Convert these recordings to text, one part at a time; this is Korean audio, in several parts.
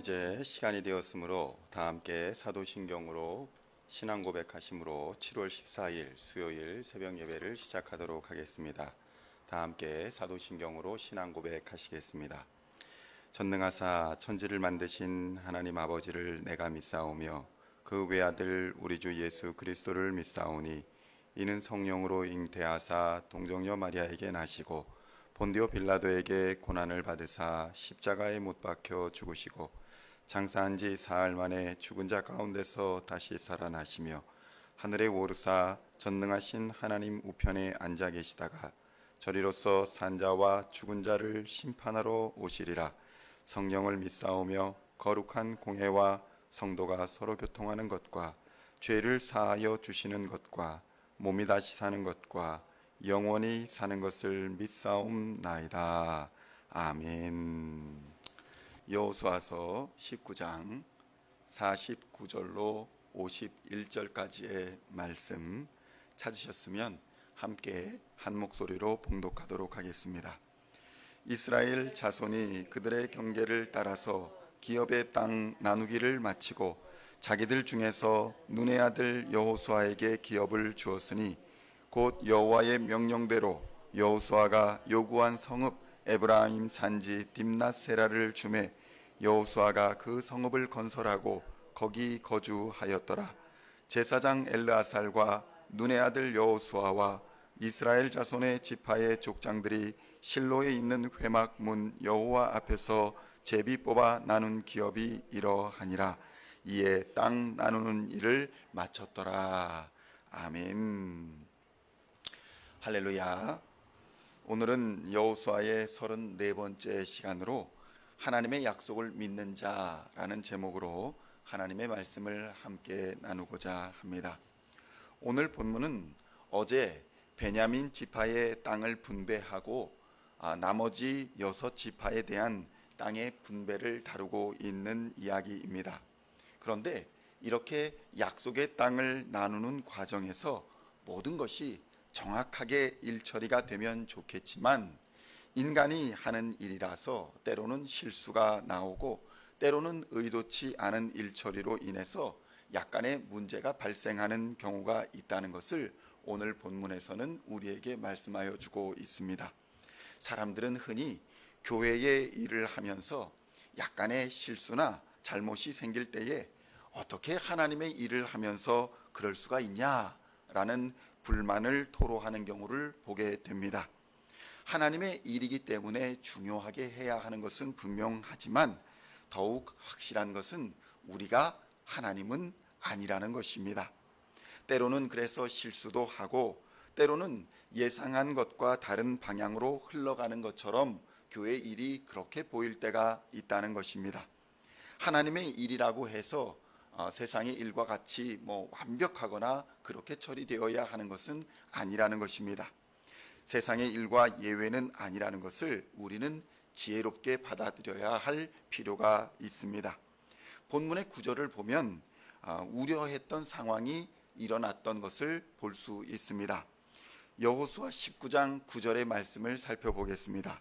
이제 시간이 되었으므로 다 함께 사도신경으로 신앙 고백하심으로 7월 14일 수요일 새벽 예배를 시작하도록 하겠습니다. 다 함께 사도신경으로 신앙 고백하시겠습니다. 전능하사 천지를 만드신 하나님 아버지를 내가 믿사오며 그 외아들 우리 주 예수 그리스도를 믿사오니 이는 성령으로 잉태하사 동정녀 마리아에게 나시고 본디오 빌라도에게 고난을 받으사 십자가에 못 박혀 죽으시고 장사한 지 사흘 만에 죽은 자 가운데서 다시 살아나시며 하늘에 오르사 전능하신 하나님 우편에 앉아 계시다가 저리로서 산자와 죽은 자를 심판하러 오시리라. 성령을 믿사오며 거룩한 공회와 성도가 서로 교통하는 것과 죄를 사하여 주시는 것과 몸이 다시 사는 것과 영원히 사는 것을 믿사옵나이다. 아멘. 여호수아서 19장 49절로 51절까지의 말씀 찾으셨으면 함께 한 목소리로 봉독하도록 하겠습니다. 이스라엘 자손이 그들의 경계를 따라서 기업의 땅 나누기를 마치고 자기들 중에서 눈의 아들 여호수아에게 기업을 주었으니 곧 여호와의 명령대로 여호수아가 요구한 성읍 에브라임 산지 딥낫세라를 주매 여호수아가 그 성읍을 건설하고 거기 거주하였더라. 제사장 엘르아살과 눈의 아들 여호수아와 이스라엘 자손의 지파의 족장들이 실로에 있는 회막 문 여호와 앞에서 제비 뽑아 나눈 기업이 이러하니라. 이에 땅 나누는 일을 마쳤더라. 아멘. 할렐루야. 오늘은 여호수아의 34번째 시간으로 하나님의 약속을 믿는 자라는 제목으로 하나님의 말씀을 함께 나누고자 합니다. 오늘 본문은 어제 베냐민 지파의 땅을 분배하고 나머지 6지파에 대한 땅의 분배를 다루고 있는 이야기입니다. 그런데 이렇게 약속의 땅을 나누는 과정에서 모든 것이 정확하게 일처리가 되면 좋겠지만 인간이 하는 일이라서 때로는 실수가 나오고 때로는 의도치 않은 일처리로 인해서 약간의 문제가 발생하는 경우가 있다는 것을 오늘 본문에서는 우리에게 말씀하여 주고 있습니다. 사람들은 흔히 교회의 일을 하면서 약간의 실수나 잘못이 생길 때에 어떻게 하나님의 일을 하면서 그럴 수가 있냐라는 불만을 토로하는 경우를 보게 됩니다. 하나님의 일이기 때문에 중요하게 해야 하는 것은 분명하지만 더욱 확실한 것은 우리가 하나님은 아니라는 것입니다. 때로는 그래서 실수도 하고 때로는 예상한 것과 다른 방향으로 흘러가는 것처럼 교회 일이 그렇게 보일 때가 있다는 것입니다. 하나님의 일이라고 해서 세상의 일과 같이 완벽하거나 그렇게 처리되어야 하는 것은 아니라는 것입니다. 세상의 일과 예외는 아니라는 것을 우리는 지혜롭게 받아들여야 할 필요가 있습니다. 본문의 구절을 보면 우려했던 상황이 일어났던 것을 볼 수 있습니다. 여호수아 19장 9절의 말씀을 살펴보겠습니다.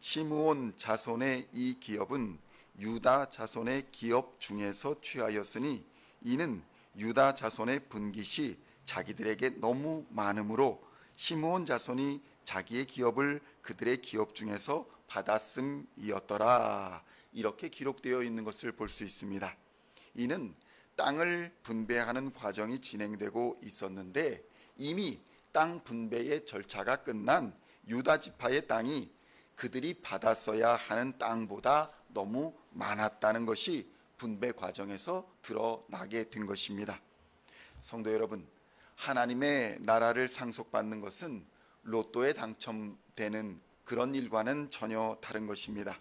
시므온 자손의 이 기업은 유다 자손의 기업 중에서 취하였으니 이는 유다 자손의 분깃이 자기들에게 너무 많으므로 시므온 자손이 자기의 기업을 그들의 기업 중에서 받았음이었더라. 이렇게 기록되어 있는 것을 볼 수 있습니다. 이는 땅을 분배하는 과정이 진행되고 있었는데 이미 땅 분배의 절차가 끝난 유다 지파의 땅이 그들이 받았어야 하는 땅보다 너무 많았다는 것이 분배 과정에서 드러나게 된 것입니다. 성도 여러분, 하나님의 나라를 상속받는 것은 로또에 당첨되는 그런 일과는 전혀 다른 것입니다.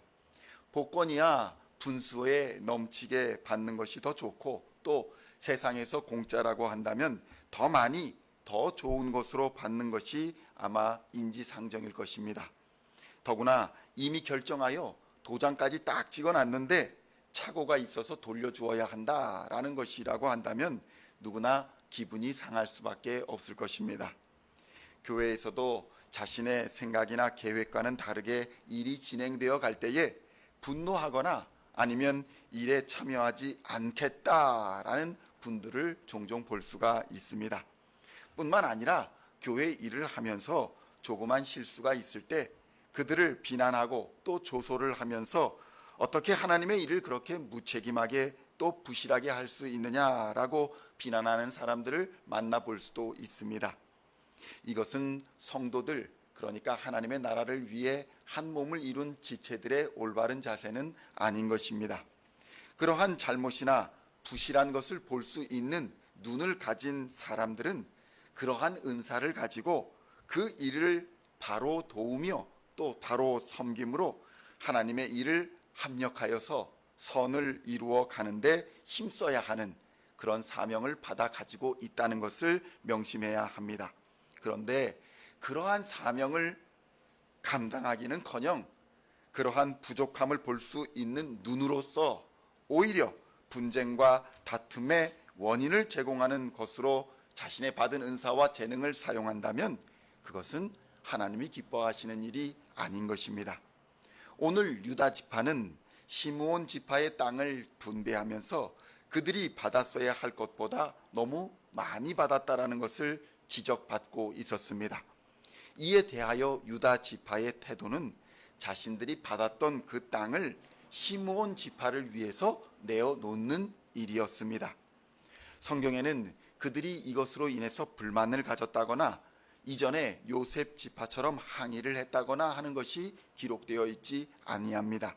복권이야 분수에 넘치게 받는 것이 더 좋고 또 세상에서 공짜라고 한다면 더 많이 더 좋은 것으로 받는 것이 아마 인지상정일 것입니다. 더구나 이미 결정하여 도장까지 딱 찍어놨는데 착오가 있어서 돌려주어야 한다라는 것이라고 한다면 누구나 기분이 상할 수밖에 없을 것입니다. 교회에서도 자신의 생각이나 계획과는 다르게 일이 진행되어 갈 때에 분노하거나 아니면 일에 참여하지 않겠다라는 분들을 종종 볼 수가 있습니다. 뿐만 아니라 교회 일을 하면서 조그만 실수가 있을 때 그들을 비난하고 또 조소를 하면서 어떻게 하나님의 일을 그렇게 무책임하게 또 부실하게 할 수 있느냐라고 비난하는 사람들을 만나볼 수도 있습니다. 이것은 성도들, 그러니까 하나님의 나라를 위해 한 몸을 이룬 지체들의 올바른 자세는 아닌 것입니다. 그러한 잘못이나 부실한 것을 볼 수 있는 눈을 가진 사람들은 그러한 은사를 가지고 그 일을 바로 도우며 또 바로 섬김으로 하나님의 일을 합력하여서 선을 이루어 가는데 힘써야 하는 그런 사명을 받아 가지고 있다는 것을 명심해야 합니다. 그런데 그러한 사명을 감당하기는커녕 그러한 부족함을 볼 수 있는 눈으로서 오히려 분쟁과 다툼의 원인을 제공하는 것으로 자신의 받은 은사와 재능을 사용한다면 그것은 하나님이 기뻐하시는 일이 아닌 것입니다. 오늘 유다 지파는 시므온 지파의 땅을 분배하면서 그들이 받았어야 할 것보다 너무 많이 받았다라는 것을 지적받고 있었습니다. 이에 대하여 유다 지파의 태도는 자신들이 받았던 그 땅을 시므온 지파를 위해서 내어놓는 일이었습니다. 성경에는 그들이 이것으로 인해서 불만을 가졌다거나 이전에 요셉 지파처럼 항의를 했다거나 하는 것이 기록되어 있지 아니합니다.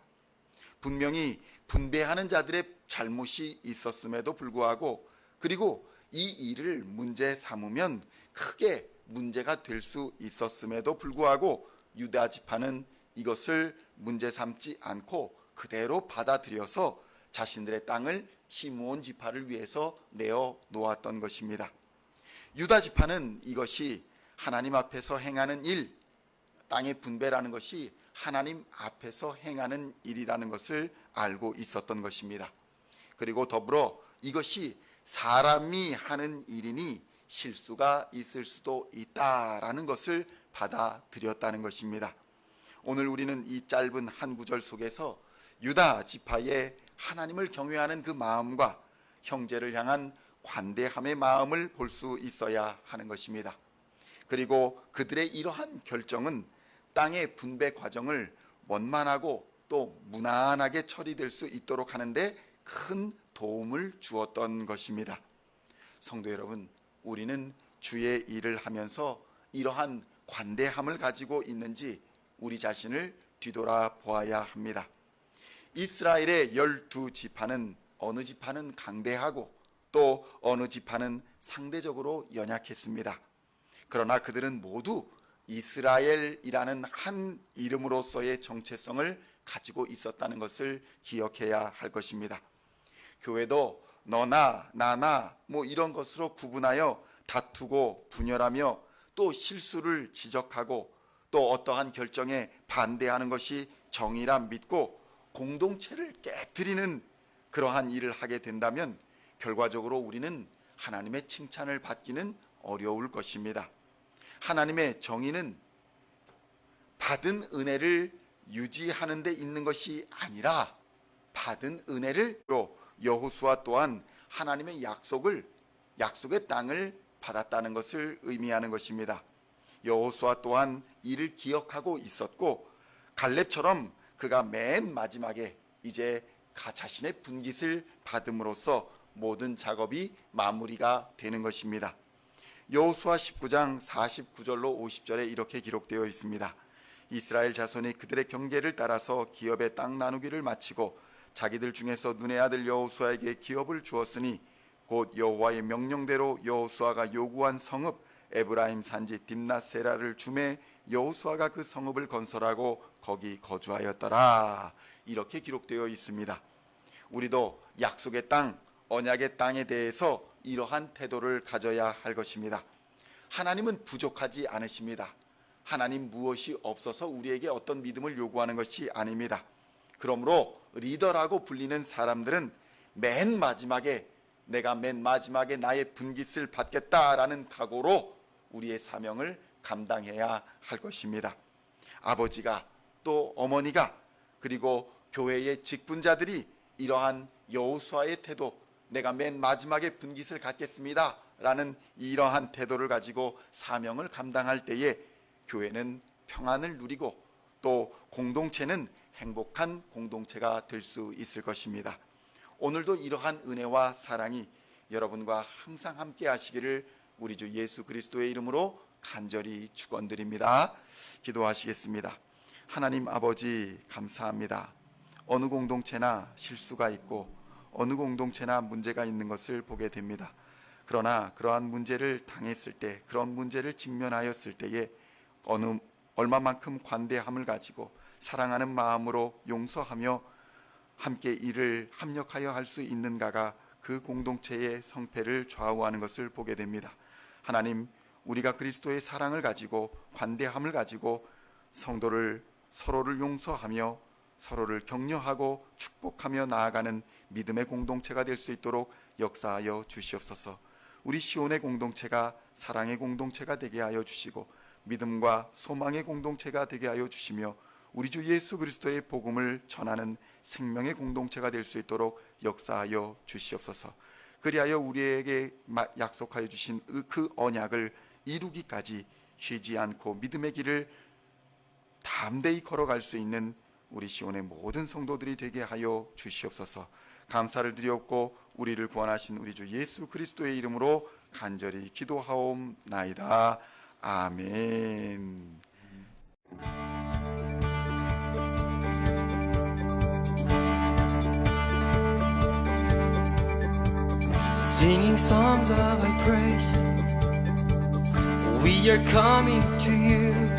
분명히 분배하는 자들의 잘못이 있었음에도 불구하고 그리고 이 일을 문제 삼으면 크게 문제가 될 수 있었음에도 불구하고 유다 지파는 이것을 문제 삼지 않고 그대로 받아들여서 자신들의 땅을 시므온 지파를 위해서 내어 놓았던 것입니다. 유다 지파는 이것이 하나님 앞에서 행하는 일, 땅의 분배라는 것이 하나님 앞에서 행하는 일이라는 것을 알고 있었던 것입니다. 그리고 더불어 이것이 사람이 하는 일이니 실수가 있을 수도 있다라는 것을 받아들였다는 것입니다. 오늘 우리는 이 짧은 한 구절 속에서 유다 지파의 하나님을 경외하는 그 마음과 형제를 향한 관대함의 마음을 볼 수 있어야 하는 것입니다. 그리고 그들의 이러한 결정은 땅의 분배 과정을 원만하고 또 무난하게 처리될 수 있도록 하는데 큰 도움을 주었던 것입니다. 성도 여러분, 우리는 주의 일을 하면서 이러한 관대함을 가지고 있는지 우리 자신을 뒤돌아 보아야 합니다. 이스라엘의 12지파는 어느 지파는 강대하고 또 어느 지파는 상대적으로 연약했습니다. 그러나 그들은 모두 이스라엘이라는 한 이름으로서의 정체성을 가지고 있었다는 것을 기억해야 할 것입니다. 교회도 너나 나나 이런 것으로 구분하여 다투고 분열하며 또 실수를 지적하고 또 어떠한 결정에 반대하는 것이 정의라 믿고 공동체를 깨트리는 그러한 일을 하게 된다면 결과적으로 우리는 하나님의 칭찬을 받기는 어려울 것입니다. 하나님의 정의는 받은 은혜를 유지하는 데 있는 것이 아니라 받은 은혜를 여호수아 또한 하나님의 약속의 땅을 받았다는 것을 의미하는 것입니다. 여호수아 또한 이를 기억하고 있었고 갈렙처럼 그가 맨 마지막에 이제 자신의 분깃을 받음으로써 모든 작업이 마무리가 되는 것입니다. 여호수아 19장 49절로 50절에 이렇게 기록되어 있습니다. 이스라엘 자손이 그들의 경계를 따라서 기업의 땅 나누기를 마치고 자기들 중에서 눈의 아들 여호수아에게 기업을 주었으니 곧 여호와의 명령대로 여호수아가 요구한 성읍 에브라임 산지 딥낫세라를 주매 여호수아가 그 성읍을 건설하고 거기 거주하였더라. 이렇게 기록되어 있습니다. 우리도 약속의 땅, 언약의 땅에 대해서 이러한 태도를 가져야 할 것입니다. 하나님은 부족하지 않으십니다. 하나님 무엇이 없어서 우리에게 어떤 믿음을 요구하는 것이 아닙니다. 그러므로 리더라고 불리는 사람들은 내가 맨 마지막에 나의 분깃을 받겠다라는 각오로 우리의 사명을 감당해야 할 것입니다. 아버지가 또 어머니가 그리고 교회의 직분자들이 이러한 여호수아의 태도, 내가 맨 마지막에 분깃을 갖겠습니다 라는 이러한 태도를 가지고 사명을 감당할 때에 교회는 평안을 누리고 또 공동체는 행복한 공동체가 될 수 있을 것입니다. 오늘도 이러한 은혜와 사랑이 여러분과 항상 함께 하시기를 우리 주 예수 그리스도의 이름으로 간절히 축원드립니다. 기도하시겠습니다. 하나님 아버지, 감사합니다. 어느 공동체나 실수가 있고 어느 공동체나 문제가 있는 것을 보게 됩니다. 그러나 그러한 문제를 당했을 때, 그런 문제를 직면하였을 때에 얼마만큼 관대함을 가지고 사랑하는 마음으로 용서하며 함께 일을 합력하여 할 수 있는가가 그 공동체의 성패를 좌우하는 것을 보게 됩니다. 하나님, 우리가 그리스도의 사랑을 가지고 관대함을 가지고 서로를 용서하며 서로를 격려하고 축복하며 나아가는 믿음의 공동체가 될 수 있도록 역사하여 주시옵소서. 우리 시온의 공동체가 사랑의 공동체가 되게 하여 주시고 믿음과 소망의 공동체가 되게 하여 주시며 우리 주 예수 그리스도의 복음을 전하는 생명의 공동체가 될 수 있도록 역사하여 주시옵소서. 그리하여 우리에게 약속하여 주신 그 언약을 이루기까지 쉬지 않고 믿음의 길을 담대히 걸어갈 수 있는 우리 시온의 모든 성도들이 되게 하여 주시옵소서. 감사를 드리옵고 우리를 구원하신 우리 주 예수 그리스도의 이름으로 간절히 기도하옵나이다. 아멘. Singing songs of thy praise, we are coming to you.